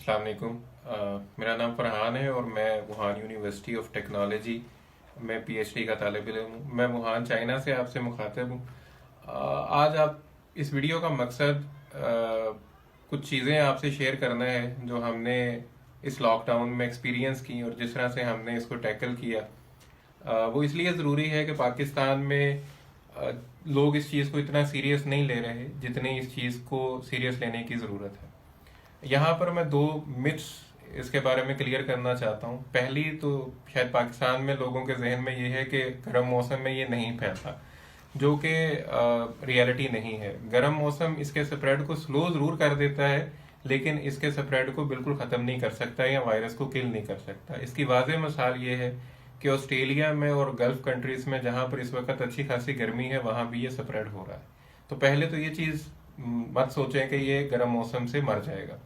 अस्सलाम वालेकुम। मेरा नाम फरहान है और मैं वुहान यूनिवर्सिटी ऑफ टेक्नोलॉजी में पीएचडी का तालिब इल्म हूँ। मैं वुहान चाइना से आपसे मुखातिब हूँ। आज आप इस वीडियो का मकसद कुछ चीज़ें आपसे शेयर करना है जो हमने इस लॉकडाउन में एक्सपीरियंस की और जिस तरह से हमने इसको टैकल किया। वो इसलिए ज़रूरी है कि पाकिस्तान में लोग इस चीज़ को इतना सीरियस नहीं ले रहे जितनी इस चीज़ को सीरियस लेने की ज़रूरत है। यहाँ पर मैं दो मिथ्स इसके बारे में क्लियर करना चाहता हूँ। पहली तो शायद पाकिस्तान में लोगों के जहन में ये है कि गर्म मौसम में ये नहीं फैलता, जो कि रियलिटी नहीं है। गर्म मौसम इसके स्प्रेड को स्लो ज़रूर कर देता है, लेकिन इसके स्प्रेड को बिल्कुल ख़त्म नहीं कर सकता या वायरस को किल नहीं कर सकता। इसकी वाज़ेह मिसाल ये है कि ऑस्ट्रेलिया में और गल्फ कंट्रीज में जहाँ पर इस वक्त अच्छी खासी गर्मी है, वहाँ भी ये स्प्रेड हो रहा है। तो पहले तो ये चीज़ मत सोचें कि ये गर्म मौसम से मर जाएगा।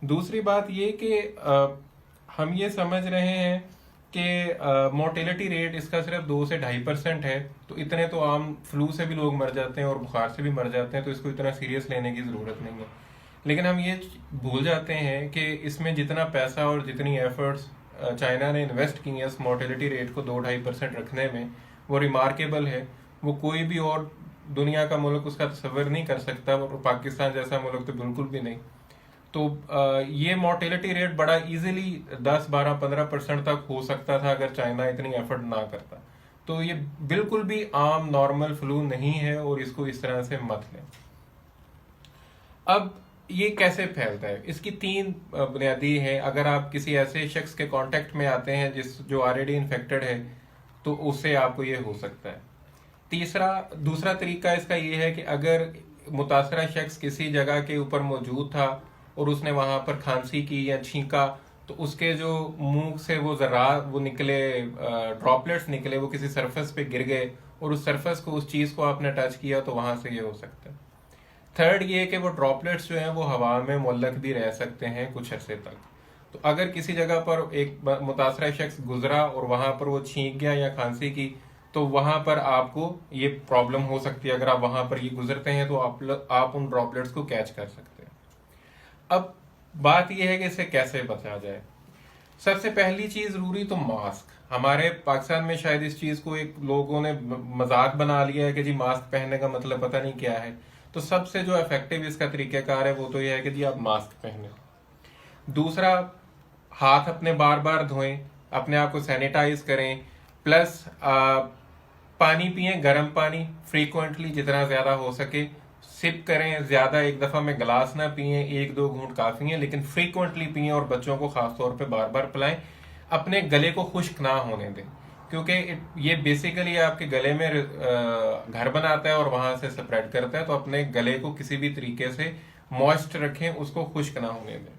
दूसरी बात ये कि हम ये समझ रहे हैं कि मोर्टेलिटी रेट इसका सिर्फ 2 से 2.5% है, तो इतने तो आम फ्लू से भी लोग मर जाते हैं और बुखार से भी मर जाते हैं, तो इसको इतना सीरियस लेने की ज़रूरत नहीं है। लेकिन हम ये भूल जाते हैं कि इसमें जितना पैसा और जितनी एफर्ट्स चाइना ने इन्वेस्ट की है इस मोर्टेलिटी रेट को 2-2.5% रखने में, वो रिमार्केबल है। वो कोई भी और दुनिया का मुल्क उसका तस्वर नहीं कर सकता, और पाकिस्तान जैसा मुल्क तो बिल्कुल भी नहीं। तो ये मोर्टेलिटी रेट बड़ा इजीली 10-12-15% तक हो सकता था अगर चाइना इतनी एफर्ट ना करता। तो ये बिल्कुल भी आम नॉर्मल फ्लू नहीं है और इसको इस तरह से मत लें। अब ये कैसे फैलता है, इसकी 3 बुनियादी है। अगर आप किसी ऐसे शख्स के कांटेक्ट में आते हैं जो ऑलरेडी इन्फेक्टेड है, तो उससे आपको ये हो सकता है। दूसरा तरीका इसका ये है कि अगर मुतासरा शख्स किसी जगह के ऊपर मौजूद था और उसने वहां पर खांसी की या छींका, तो उसके जो मुंह से वो निकले, ड्रॉपलेट्स निकले, वो किसी सरफेस पे गिर गए और उस सरफेस को, उस चीज को आपने टच किया, तो वहां से ये हो सकता है। थर्ड ये कि वो ड्रॉपलेट्स जो हैं वो हवा में मुअल्लक भी रह सकते हैं कुछ अरसे तक। तो अगर किसी जगह पर एक मुतासरा शख्स गुजरा और वहां पर वो छींक गया या खांसी की, तो वहां पर आपको ये प्रॉब्लम हो सकती है। अगर आप वहां पर ये गुजरते हैं तो आप उन ड्रॉपलेट्स को कैच कर सकते हैं। अब बात यह है कि इससे कैसे बचा जाए। सबसे पहली चीज जरूरी तो मास्क। हमारे पाकिस्तान में शायद इस चीज को एक लोगों ने मजाक बना लिया है कि जी मास्क पहनने का मतलब पता नहीं क्या है। तो सबसे जो इफेक्टिव इसका तरीकाकार है वो तो यह है कि जी आप मास्क पहने। दूसरा, हाथ अपने बार बार धोएं, अपने आप को सैनिटाइज करें। प्लस पानी पिए, गर्म पानी फ्रीक्वेंटली जितना ज्यादा हो सके सिप करें। ज्यादा एक दफा में गिलास ना पिए, 1-2 घूंट काफी है, लेकिन फ्रीक्वेंटली पिए और बच्चों को खासतौर पे बार बार पिलाएं। अपने गले को खुश्क ना होने दें, क्योंकि ये बेसिकली आपके गले में घर बनाता है और वहां से स्प्रेड करता है। तो अपने गले को किसी भी तरीके से मॉइस्ट रखें, उसको खुश्क ना होने दें।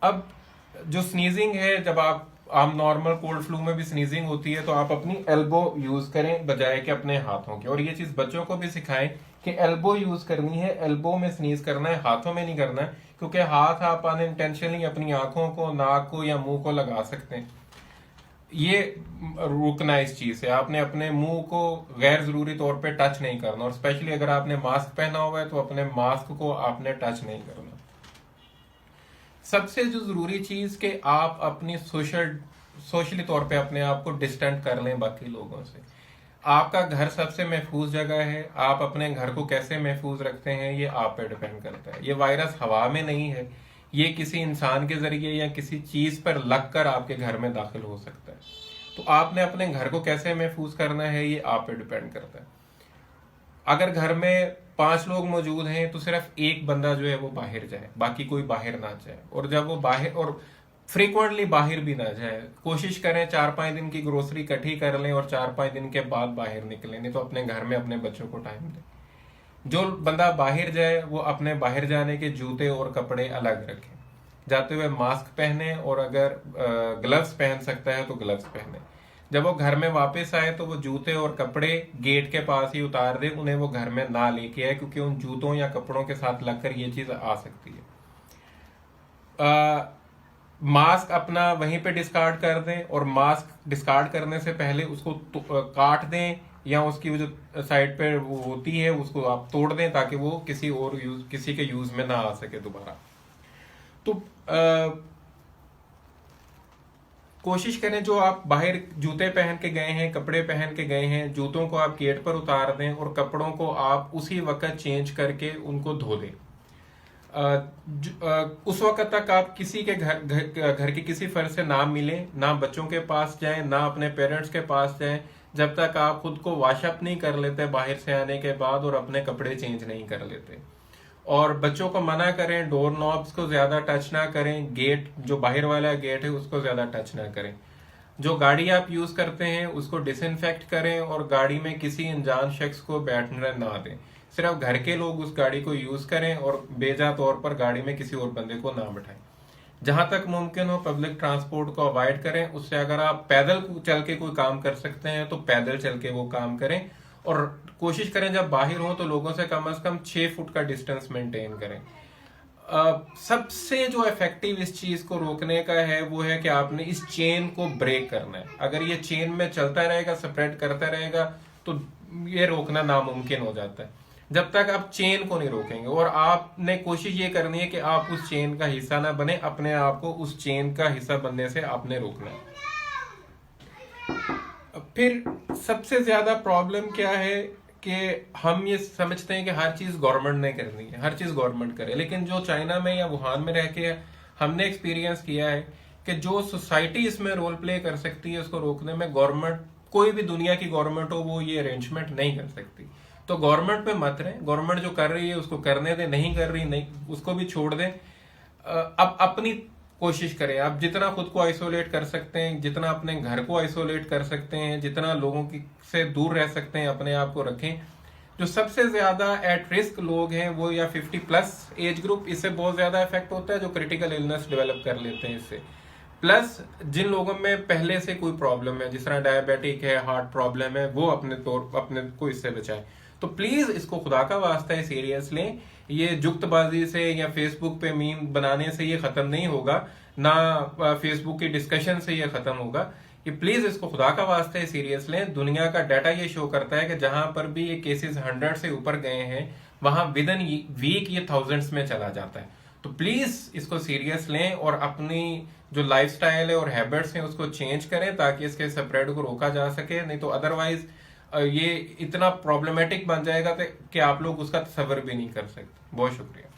अब जो स्नीजिंग है, जब आप आम नॉर्मल कोल्ड फ्लू में भी स्नीजिंग होती है, तो आप अपनी एल्बो यूज करें बजाय के अपने हाथों की। और ये चीज बच्चों को भी सिखाएं कि एल्बो यूज करनी है, एल्बो में स्नीज करना है, हाथों में नहीं करना है। क्योंकि हाथ आप अनइंटेंशनली अपनी आंखों को, नाक को या मुंह को लगा सकते हैं। ये रुकना इस चीज से। आपने अपने मुंह को गैर जरूरी तौर पे टच नहीं करना, और स्पेशली अगर आपने मास्क पहना हुआ है तो अपने मास्क को आपने टच नहीं करना। सबसे जो जरूरी चीज कि आप अपनी सोशली तौर पे अपने आप को डिस्टेंट कर लें बाकी लोगों से। आपका घर सबसे महफूज जगह है। आप अपने घर को कैसे महफूज रखते हैं ये आप पे डिपेंड करता है। ये वायरस हवा में नहीं है, ये किसी इंसान के जरिए या किसी चीज पर लगकर आपके घर में दाखिल हो सकता है। तो आपने अपने घर को कैसे महफूज करना है ये आप पे डिपेंड करता है। अगर घर में 5 लोग मौजूद हैं तो सिर्फ एक बंदा जो है वो बाहर जाए, बाकी कोई बाहर ना जाए। और जब वो बाहर, और फ्रीक्वेंटली बाहर भी ना जाए, कोशिश करें 4-5 दिन की ग्रोसरी इकट्ठी कर लें और 4-5 दिन के बाद बाहर निकलें। नहीं तो अपने घर में अपने बच्चों को टाइम दें। जो बंदा बाहर जाए वो अपने बाहर जाने के जूते और कपड़े अलग रखें, जाते हुए मास्क पहने, और अगर ग्लव्स पहन सकता है तो ग्लव्स पहने। जब वो घर में वापस आए तो वो जूते और कपड़े गेट के पास ही उतार दे, उन्हें वो घर में ना लेके आए, क्योंकि उन जूतों या कपड़ों के साथ लगकर ये चीज आ सकती है। मास्क अपना वहीं पे डिस्कार्ड कर दें, और मास्क डिस्कार्ड करने से पहले उसको काट दें, या उसकी वो जो साइड पे वो होती है उसको आप तोड़ दें, ताकि वो किसी के यूज में ना आ सके दोबारा। तो कोशिश करें जो आप बाहर जूते पहन के गए हैं, कपड़े पहन के गए हैं, जूतों को आप गेट पर उतार दें और कपड़ों को आप उसी वक्त चेंज करके उनको धो दें। उस वक्त तक आप किसी के घर के किसी फर्द से ना मिलें, ना बच्चों के पास जाएं, ना अपने पेरेंट्स के पास जाएं, जब तक आप खुद को वॉशअप नहीं कर लेते बाहर से आने के बाद और अपने कपड़े चेंज नहीं कर लेते। और बच्चों को मना करें, डोर नॉब्स को ज्यादा टच ना करें, गेट जो बाहर वाला गेट है उसको ज्यादा टच ना करें। जो गाड़ी आप यूज करते हैं उसको डिसइंफेक्ट करें और गाड़ी में किसी अनजान शख्स को बैठने ना दें। सिर्फ घर के लोग उस गाड़ी को यूज करें और बेजा तौर पर गाड़ी में किसी और बंदे को ना बैठाएं। जहां तक मुमकिन हो पब्लिक ट्रांसपोर्ट को अवॉइड करें। उससे अगर आप पैदल चल के कोई काम कर सकते हैं तो पैदल चल के वो काम करें। और कोशिश करें जब बाहर हो तो लोगों से कम 6 फुट का डिस्टेंस मेंटेन करें। सबसे जो इफेक्टिव इस चीज को रोकने का है वो है कि आपने इस चेन को ब्रेक करना है। अगर ये चेन में चलता रहेगा, स्प्रेड करता रहेगा, तो ये रोकना नामुमकिन हो जाता है। जब तक आप चेन को नहीं रोकेंगे, और आपने कोशिश ये करनी है कि आप उस चेन का हिस्सा ना बने, अपने आप को उस चेन का हिस्सा बनने से आपने रोकना है। फिर सबसे ज्यादा प्रॉब्लम क्या है कि हम ये समझते हैं कि हर चीज गवर्नमेंट ने करनी है, हर चीज गवर्नमेंट करे। लेकिन जो चाइना में या वुहान में रह के हमने एक्सपीरियंस किया है कि जो सोसाइटी इसमें रोल प्ले कर सकती है उसको रोकने में, गवर्नमेंट, कोई भी दुनिया की गवर्नमेंट हो, वो ये अरेंजमेंट नहीं कर सकती। तो गवर्नमेंट पे मत रहे, गवर्नमेंट जो कर रही है उसको करने दें, नहीं कर रही नहीं उसको भी छोड़ दें। अब अपनी कोशिश करें, आप जितना खुद को आइसोलेट कर सकते हैं, जितना अपने घर को आइसोलेट कर सकते हैं, जितना लोगों की से दूर रह सकते हैं, अपने आप को रखें। जो सबसे ज्यादा एट रिस्क लोग हैं वो या 50+ एज ग्रुप, इससे बहुत ज्यादा इफेक्ट होता है, जो क्रिटिकल इलनेस डेवलप कर लेते हैं इससे। प्लस जिन लोगों में पहले से कोई प्रॉब्लम है, जिस तरह डायबिटिक है, हार्ट प्रॉब्लम है, वो अपने को इससे बचाएं। तो प्लीज इसको खुदा का वास्ता है सीरियस लें। ये जुक्तबाजी से या फेसबुक पे मीम बनाने से ये खत्म नहीं होगा, ना फेसबुक की डिस्कशन से ये खत्म होगा। ये प्लीज इसको खुदा का वास्ता है सीरियस लें। दुनिया का डाटा ये शो करता है कि जहां पर भी ये केसेस 100 से ऊपर गए हैं, वहां विद इन वीक ये थाउजेंड्स में चला जाता है। तो प्लीज इसको सीरियस लें और अपनी जो लाइफस्टाइल है और हैबिट्स हैं उसको चेंज करें ताकि इसके स्प्रेड को रोका जा सके। नहीं तो अदरवाइज ये इतना प्रॉब्लमेटिक बन जाएगा कि आप लोग उसका तसव्वुर भी नहीं कर सकते। बहुत शुक्रिया।